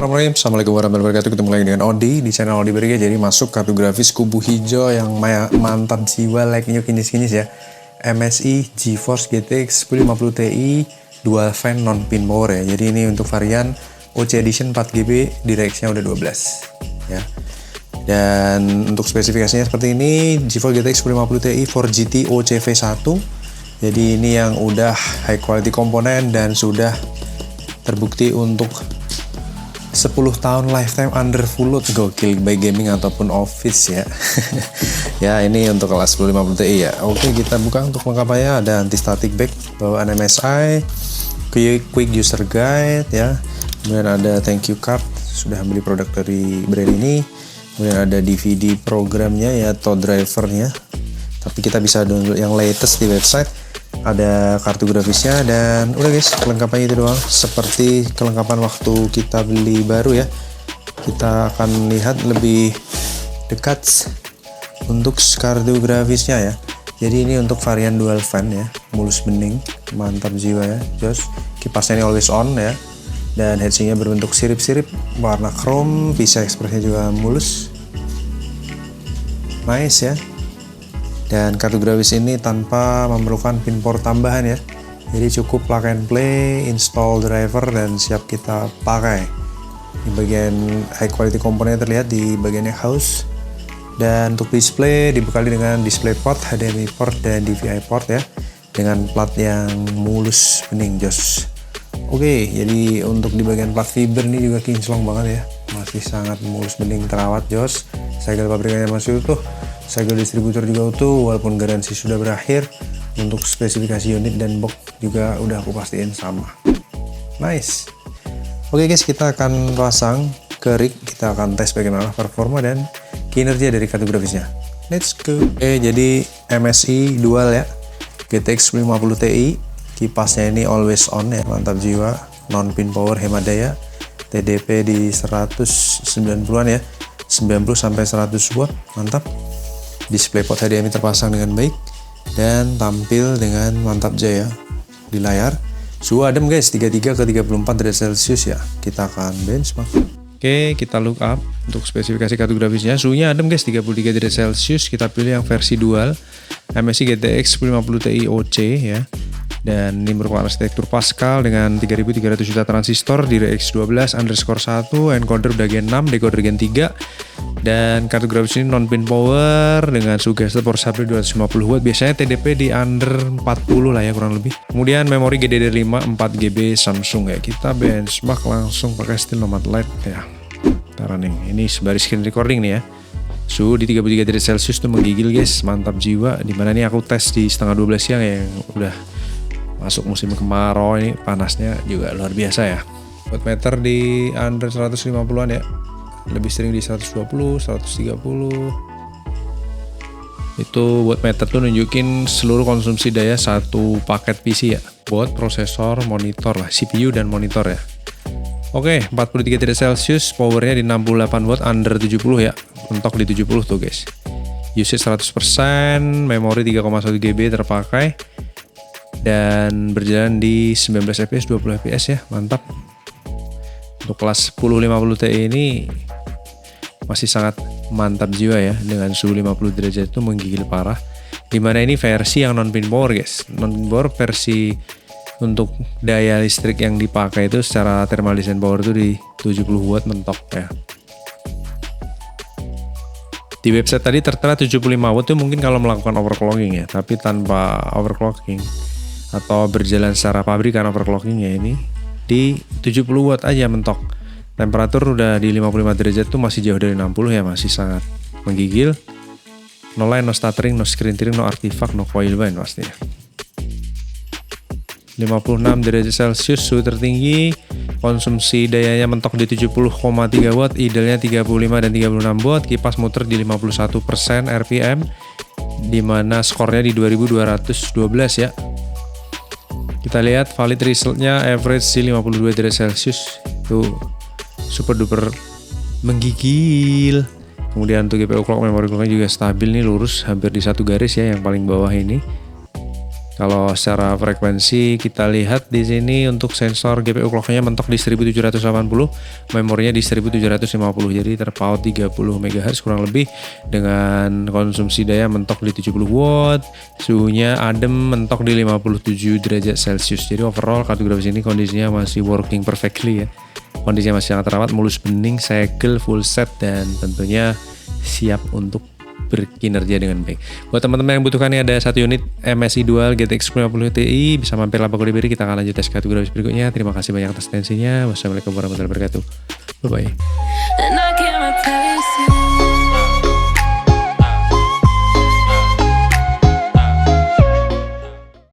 Bismillahirrahmanirrahim. Assalamualaikum warahmatullahi wabarakatuh. Ketemu lagi dengan Odi di channel Odi Berge. Jadi masuk kartu grafis kubu hijau yang mantap jiwa, like-nya kinis-kinis ya. MSI GeForce GTX 1050 Ti dual fan non pin power ya. Jadi ini untuk varian OC Edition 4GB, DirectX-nya udah 12 ya. Dan untuk spesifikasinya seperti ini, GeForce GTX 1050 Ti 4GT OCV1. Jadi ini yang udah high quality komponen dan sudah terbukti untuk 10 tahun lifetime under full load, gokil, baik gaming ataupun office ya. Ya ini untuk kelas 1050 Ti ya. Oke, kita buka untuk lengkapnya. Ada anti static back, bawaan MSI, quick user guide ya. Kemudian ada thank you card, sudah beli produk dari brand ini. Kemudian ada DVD programnya ya atau drivernya. Tapi kita bisa download yang latest di website. Ada kartu grafisnya dan udah guys, kelengkapannya itu doang. Seperti kelengkapan waktu kita beli baru ya. Kita akan lihat lebih dekat untuk kartu grafisnya ya. Jadi ini untuk varian dual fan ya, mulus bening, mantap jiwa ya, jos. Kipasnya ini always on ya. Dan heatsinknya berbentuk sirip-sirip, warna chrome, PCI Express-nya juga mulus. Nice ya. Dan kartu grafis ini tanpa memerlukan pin port tambahan ya. Jadi cukup plug and play, install driver dan siap kita pakai. Di bagian high quality komponennya terlihat di bagiannya house. Dan untuk display dibekali dengan display port, HDMI port dan DVI port ya. Dengan plat yang mulus bening jos. Oke, jadi untuk di bagian plat fiber ini juga kinclong banget ya. Masih sangat mulus bening, terawat jos. Segel pabrikannya masih utuh. Segel distributor juga utuh walaupun garansi sudah berakhir. Untuk spesifikasi unit dan box juga udah aku pastiin sama. Nice. Oke guys, kita akan pasang ke rig. Kita akan tes bagaimana performa dan kinerja dari kartu grafisnya. Let's go. Oke, jadi MSI dual ya, GTX 1050 Ti. Kipasnya ini always on ya, mantap jiwa. Non pin power, hemat daya. TDP di 190-an ya, 90 sampai 100 watt, mantap. Display port HDMI terpasang dengan baik dan tampil dengan mantap jaya di layar. Suhu adem guys, 33 ke 34 derajat Celcius ya. Kita akan benchmark. Oke, kita look up untuk spesifikasi kartu grafisnya. Suhunya adem guys, 33 derajat Celcius. Kita pilih yang versi dual MSI GTX 1050 Ti OC ya. Dan ini merupakan arsitektur Pascal dengan 3300 juta transistor, DirectX 12_1, encoder udah Gen 6, decoder Gen 3. Dan kartu grafis ini non pin power dengan suhu gesture power supply 250 watt. Biasanya TDP di under 40 lah ya kurang lebih. Kemudian memori GDDR5 4GB Samsung ya. Kita benchmark langsung pakai steel nomad light ya. Ntar nih, ini sebaris screen recording nih ya. Suhu di 33 derajat Celcius tuh menggigil guys, mantap jiwa. Dimana nih aku tes di setengah 12 siang ya, yang udah masuk musim kemarau, ini panasnya juga luar biasa ya. Watt meter di under 150-an ya. Lebih sering di 120, 130. Itu watt meter tuh nunjukin seluruh konsumsi daya satu paket PC ya. Buat prosesor, monitor lah, CPU dan monitor ya. Oke, 43 derajat Celcius, powernya di 68 watt under 70 ya. Mentok di 70 tuh guys. Usage 100%, memori 3,1 GB terpakai. Dan berjalan di 19 fps 20 fps ya, mantap. Untuk kelas 1050 Ti ini masih sangat mantap jiwa ya, dengan suhu 50 derajat itu menggigil parah. Dimana ini versi yang non pin power guys. Non pin power versi untuk daya listrik yang dipakai itu secara thermal design power itu di 70 watt mentok ya. Di website tadi tertera 75 watt itu mungkin kalau melakukan overclocking ya, tapi tanpa overclocking atau berjalan secara pabrikan overclockingnya ini di 70 watt aja mentok. Temperatur udah di 55 derajat tuh masih jauh dari 60 ya, masih sangat menggigil. No line, no stuttering, no screen tearing, no artifact, no coil bind pastinya. 56 derajat Celcius suhu tertinggi, konsumsi dayanya mentok di 70,3 watt, idealnya 35 dan 36 watt, kipas muter di 51% RPM, dimana skornya di 2212 ya. Kita lihat valid resultnya average di 52 derajat Celcius, itu super duper menggigil. Kemudian untuk GPU clock, memori clocknya juga stabil nih, lurus hampir di satu garis ya, yang paling bawah ini. Kalau secara frekuensi kita lihat di sini untuk sensor GPU clock-nya mentok di 1780, memorinya di 1750, jadi terpaut 30 MHz kurang lebih dengan konsumsi daya mentok di 70 watt, suhunya adem mentok di 57 derajat Celcius. Jadi overall kartu grafis ini kondisinya masih working perfectly ya. Kondisinya masih sangat terawat, mulus bening, segel, full set, dan tentunya siap untuk berkinerja dengan baik. Buat teman-teman yang butuhkannya ada 1 unit MSI Dual GTX 1050 Ti, bisa mampir Lapak Kodebiri. Kita akan lanjut tes kartu grafis berikutnya. Terima kasih banyak atas atensinya. Wassalamualaikum warahmatullahi wabarakatuh. Bye bye.